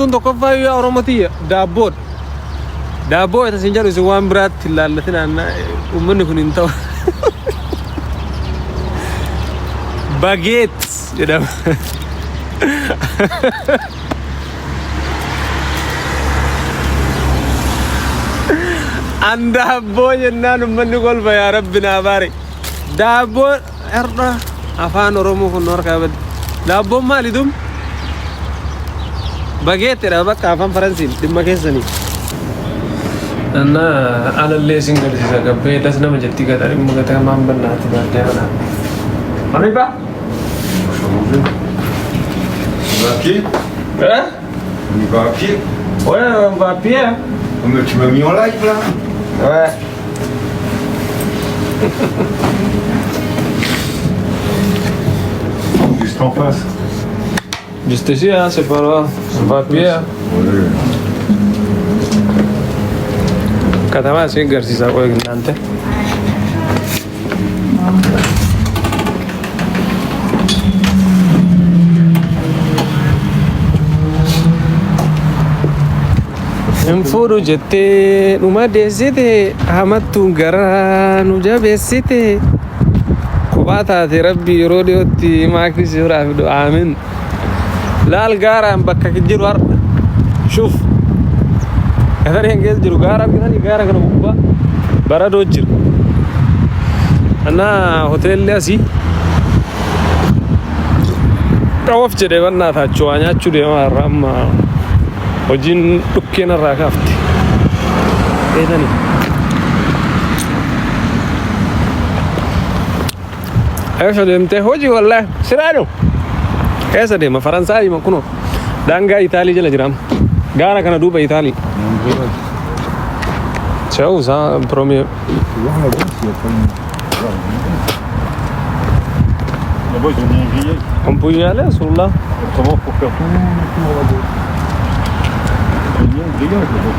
دون تكفى يا أروماتية دابور دابور تسنجر يسوون برات لا لتنا ومن يكون انتوا باجيت جدا عن دابور جنان ومن يقول يا ربنا بارك دابور أرنا أفان أرومو كنور كابد دابور ما لدوم باجيت يا بك أفان فرنسي دم كيسني أنا على اللي سينجل سيزا كبي تسنا مجتي كتاري مغتا ما بنات بارجانا أريبا Mbappé? Hein? Mbappé? Ouais, Mbappé. Mais tu m'as mis en live là? Ouais. Juste en face. Juste ici, hein, c'est pas loin. Mbappé. Oui. Katama sih garsi aku yang nanti. Infuru jette numa desite hamatu gara nuja besite kubata ti rabbi rodiotti maki sura fido amin lal gara bakka kijiru ar shuf kadar hengel jiru gara kidani gara kana bubba barado jir ana hotel lasi tawaf jede wanna ta chuanya chude ma ramma وجين دكينا راكافتي ايه ثاني ايش اللي انت هوجي ولا سرانو ايش ده ما فرنساي ما كنو دانغا ايطالي جلا جرام غارا كان دوبا ايطالي ciao ça premier Là-bas, ils ont mis un grillage. on peut y aller sur là Comment pour faire tout là-bas? Ils ont mis un grillage là-bas.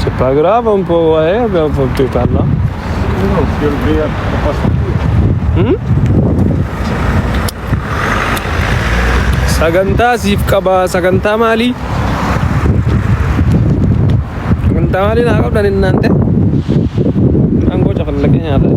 c'est pas grave on peut aller on peut par là Non, parce que le grillage, on passe partout. saganta sif qaba saganta mali na qabdan innante ango jafallake nyaata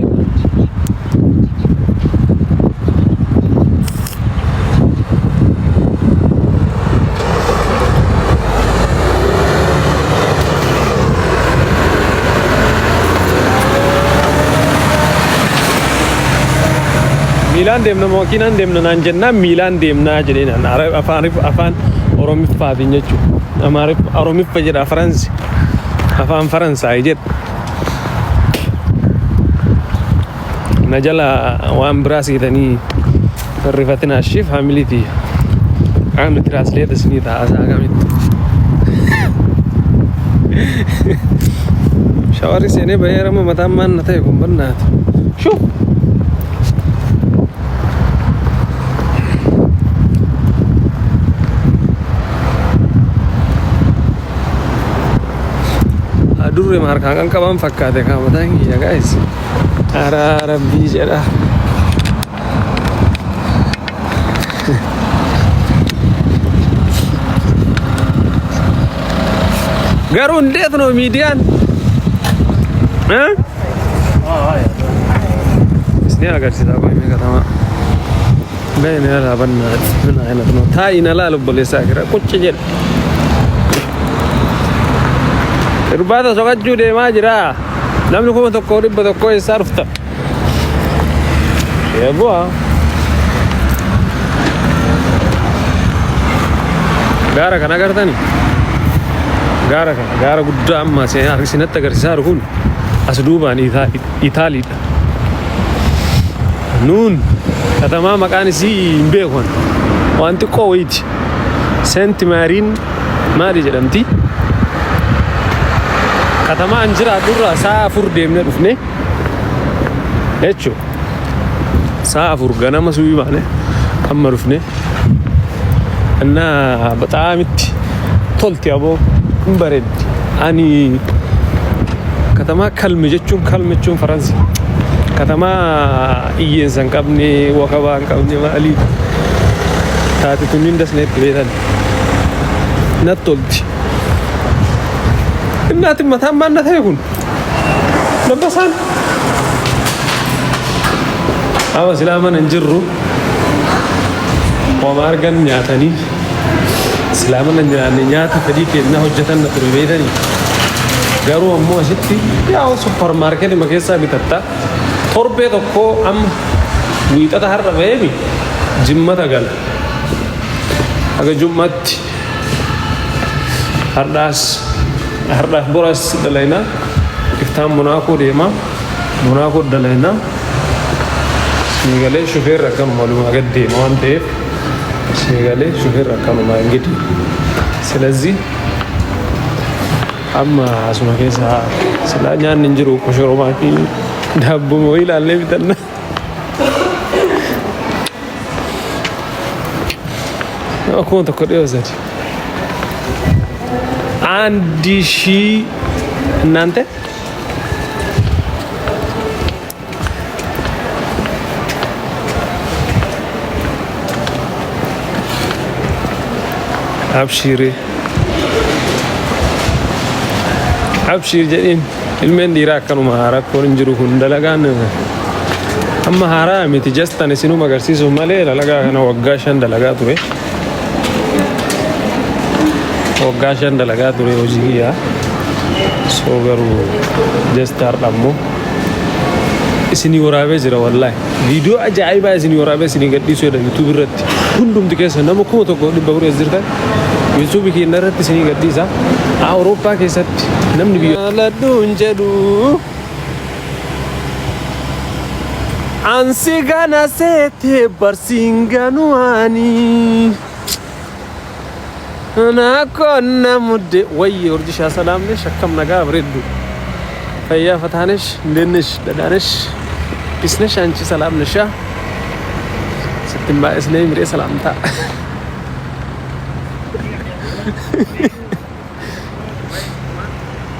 Milan demna mokinan demna nanjenna Milan demna jedina arab afan oromi faati nyechu amarif oromi fajira France afan faransa jet najala wan brasi tani rifatina shif hamiliti عامل ترانسليت سنيتا أساقامت شواري سيني بيرا ما متامان نتايكم بنات شوف Aduh markangan kapan fakate kamu tangi ya guys ara rabbi jeda Garun det no median Hah? Ya Sini agar sih tak ini kata mak Bene ala banat Bena enak no Thai nala lo boleh sakira Kuch jet Rubata sokat jude majra Namni kuma tokko ribba tokko sarfta Ya gua Gara kana garta ni Gara guddaa amma sinatti agarsiisaa kun as duubaan Itaalii nuun katamaa maqaan isii hin beekon waan xiqqoo wayiiti Seent Maariin maali jedhamti katamaa an jiraadhurraa sa'a 4 deemnee dhufne jechuu sa'a 4 ganama subii baane amma dhufne እና በጣም tolti aboo bareeddi ani katamaa kalme jechuun Faransi katamaa iyyeensa hin qabne wakabaa hin qabne maali taate tunniin dasneetti beekan نتولتي النات متام ما نتهيكون لبسان أما سلاما ننجرو وما أرجن نياتني سلاما نيات فديك إنه جتنا تربيتني قالوا أمو أشتي يا سوبر ماركت ما كيسا بتتا تربية تكو أم ويتا تهرب بيبي جمّة قال أجا جمّة هرداس براس دلائنا إفتام مناكو ديما مناكو دلائنا سنغالي شوفير رقم معلومة قد ديما وانتيف سنغالي شوفير رقم ما انجدي سلازي أما asuma keessa silaa nyaanni hin jiru koshoromaa fi daabbuma wayii ilaallee bitanna. Akkuma tokko dhiyoo sadi. Andi shii እናንተ أبشري أبشر جدين المن ديرا كانوا مهارات كون جرو كندلقان أما هارا متجستان سينو مغرسيسو مالي للقا أنا وقاشان دلقاتو وقاشان دلقاتو وجهيا سوغرو جستار دمو isini waraabee jira wallahi video ajaa'ibaa isini waraabee isini gadhiisuu dha YouTube irratti hundumti keessa nama kuma tokko dhibba bura jirtan YouTube keenya irratti isini gadhiisa Awurooppaa keessatti namni biyya ladduun jedhu ansi gana seete barsinganuani na konna mudde wayye urjisha salaamne shakkam nagaa bareeddu fayyaa fataanesh lennesh dadaanesh bisnesh anchi salaam nesha sittimba isne mire salaamta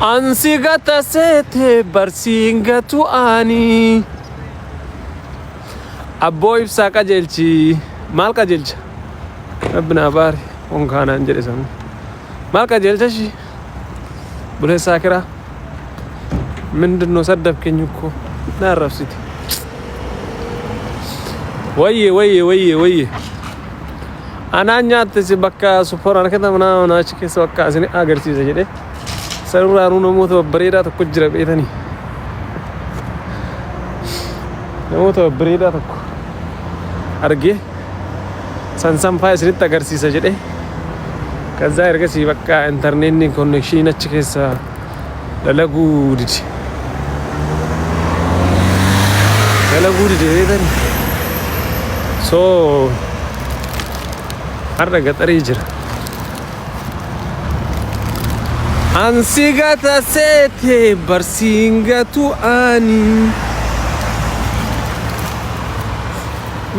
ansi gata sete barsinga tu ani abboy ibsa qajelchi mal qajelcha rabbina bari onkana njede sam mal qajelcha shi bule sakira ምንድነው ሰደብከኝ እኮ ናራፍሲቲ ወይዬ አናኛት በቃ ሱፐር ማርኬት ምናምን አችከስ በቃ እኔ አገርሲ ዘጀደ ሰሩራሩ ነው ሞቶ በሬዳ ተቆጅረ ቤተኒ ሞቶ በሬዳ ተቆ አርጌ ሰንሰም ፋይስ ሪት አገርሲ ዘጀደ ከዛ እርገሲ በቃ ኢንተርኔት ኮኔክሽን አችከስ ለለጉድ deetan so harda gaxari jira ansigata sete barsingatu ani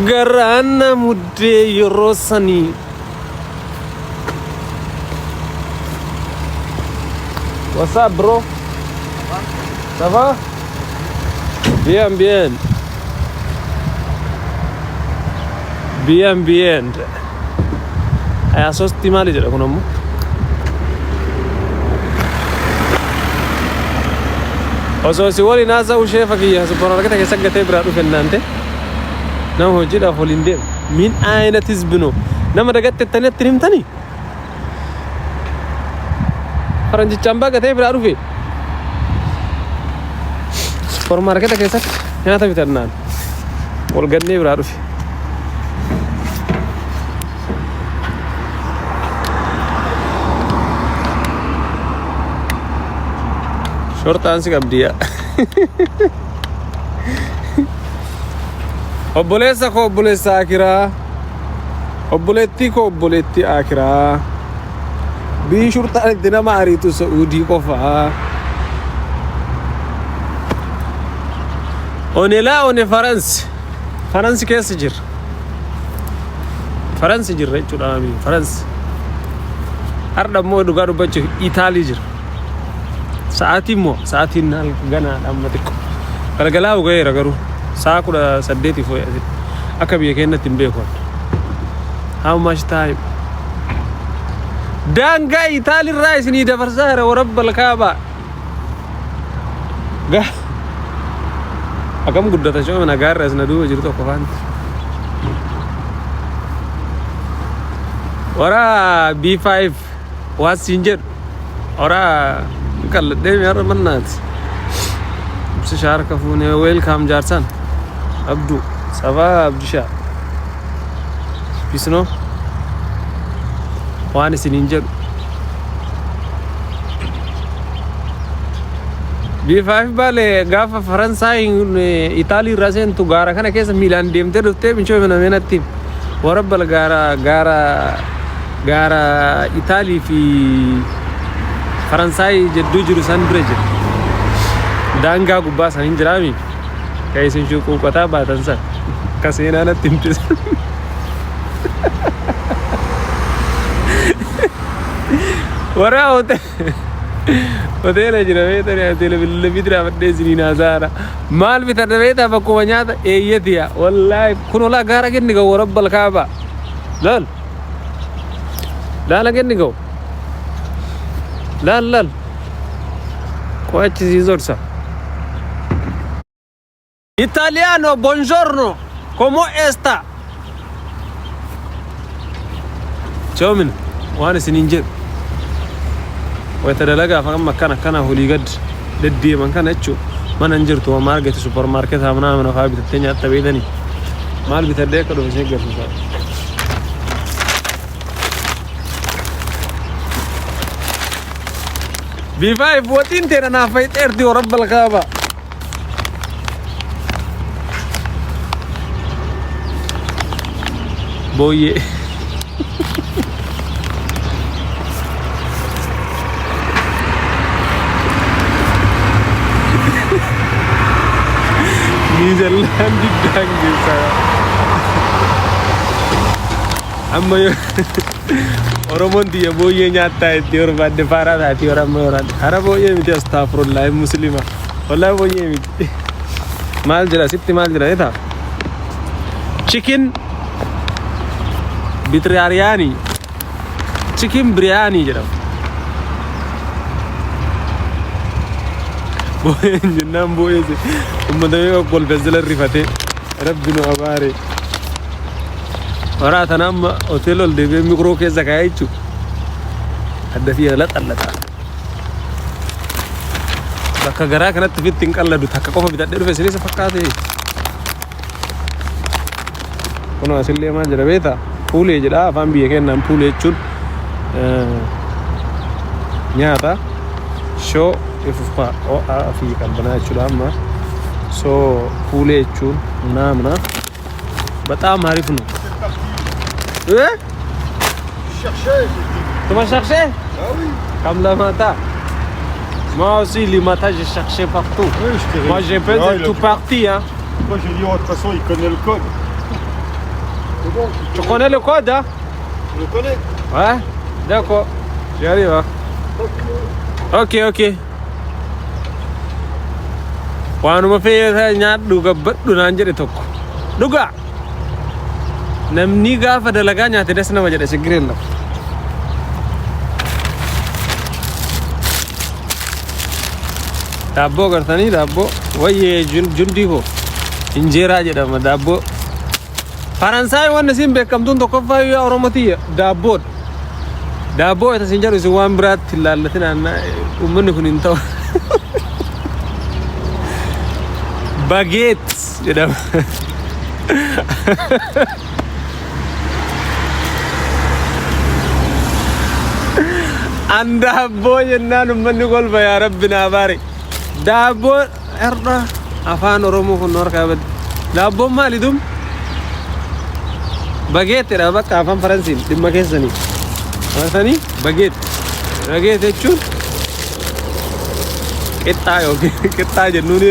garana mudde yorosani what's up bro ça va bien Aya sosti mali jira kunomu oso si wali nasa ushefa kiya supermarket ke sagate bradu fennante nam hojida folinde min ayna tizbino nam dagatte tane trimtani faranji chamba gate bradu fe supermarket ke sak nyata bitarnan wal ganne bradu fe shortaan si qabdiya obboleessa ko obboleessa akira obboleetti ko obboleetti akira bi shurtaan itti nama ariitu Saudi qofa one faransi keessa jira faransi jirra jechuudha ami faransi har'a immoo dhugaa dubbachuu Itaalii jira sa'aatiin gana dhammatiko galgalaa ugayeera garuu sa'a 18 foo'e akka biyya keenyatti hin beeku how much time دانغا إيطالي الرئيس نيدا فرسارة ورب الكعبة أكم قدرت شو من أجار رئيس ندوه جرتو كفان ورا B5 واسينجر ورا كل ديم يار منات بس شهر كفوني ويلكم جارسان عبدو سبا عبد شاه بيسنو واني سينجر B5 بالي غافا فرنسا إيطالي راسين تو غارا كنا كيس ميلان ديم تدوتي بنشوف من وين التيم ورب غارا إيطالي في فرنسا جدو جروسان بريجل دانغا غباس هنجرامي كيس نشوفو كتابة تنسى كاسينا أنا تيمتس ورا hoteela jira beetani hoteela bidra baddeesini nazaara maal bitarda beeta bakkuma nyaata eeyyatiya wallahi kun wala gaara genni gaw rabbal kaaba lal genni gaw lal qoachi zizorsa italiano buongiorno come sta chomin wana sininjir ويتدلقا فما كان هولي قد ددي من كان اتشو ما ننجرت وماركت سوبر ماركت همنا من خابت التنيا تبيدني مال بتديك لو شيء B5 وتين ترى انا فايت ارتي ورب الغابه بوي نيزرلاند دانجي سارا أما أورمون دي بويه نياتا يدير بعد فارا ذاتي أورام أوران هرا بويه ميت أستغفر الله مسلمة والله بويه ميت مال جرا سبتي مال جرا إيه chicken biryani chicken biryani جرا بويه جنام بويه ثم دمي أقول بزل الرفاتي ربنا أباري ورا تنام أوتيلو الدبي ميكرو كيس زكايتشو هذا فيها لا تلا لك غرا كانت تفيد تنك الله دو تحقق في بدأ في سنة سفكاتي كنا أصلي ما جرى بيتا بولي جرا فهم بيه كنا بولي تشود نياتا شو يفوفا أو في كابنا تشود أما so poulet chun namna بطعم عارفنه ايه chercher tu m'as cherché ah oui comme le matin moi aussi le matin j'ai cherché partout oui, moi j'ai peur de tout parti hein moi j'ai dit oh, de toute façon il connaît le code c'est bon tu connais le code hein je le connais ouais d'accord j'arrive hein ok waanuma feetaa nyaadhu gabbadhu naan jedhe tokko dhugaa namni gaafa dalagaa nyaate des nama jedhe sigireen lafa daabboo gartanii daabboo wayyee jundii koo injeeraa jedhama daabboo faransaay waan isin beekamtuun tokkoffaa yoo oromotiyya daabboodha daabboo isa isin jedhu isin waan biraatti ilaallatin uummanni kun hin ta'u baguette jedhama an daabboo jennaan uummanni kolfa yaa rabbi naa baare daabboo erda afaan oromoo kun harkaa badde daabboon maali dum baguette jedhama bakka afaan faransiin dhimma keessanii maasanii baguette jechuun qixxaa yookiin qixxaa jennuuni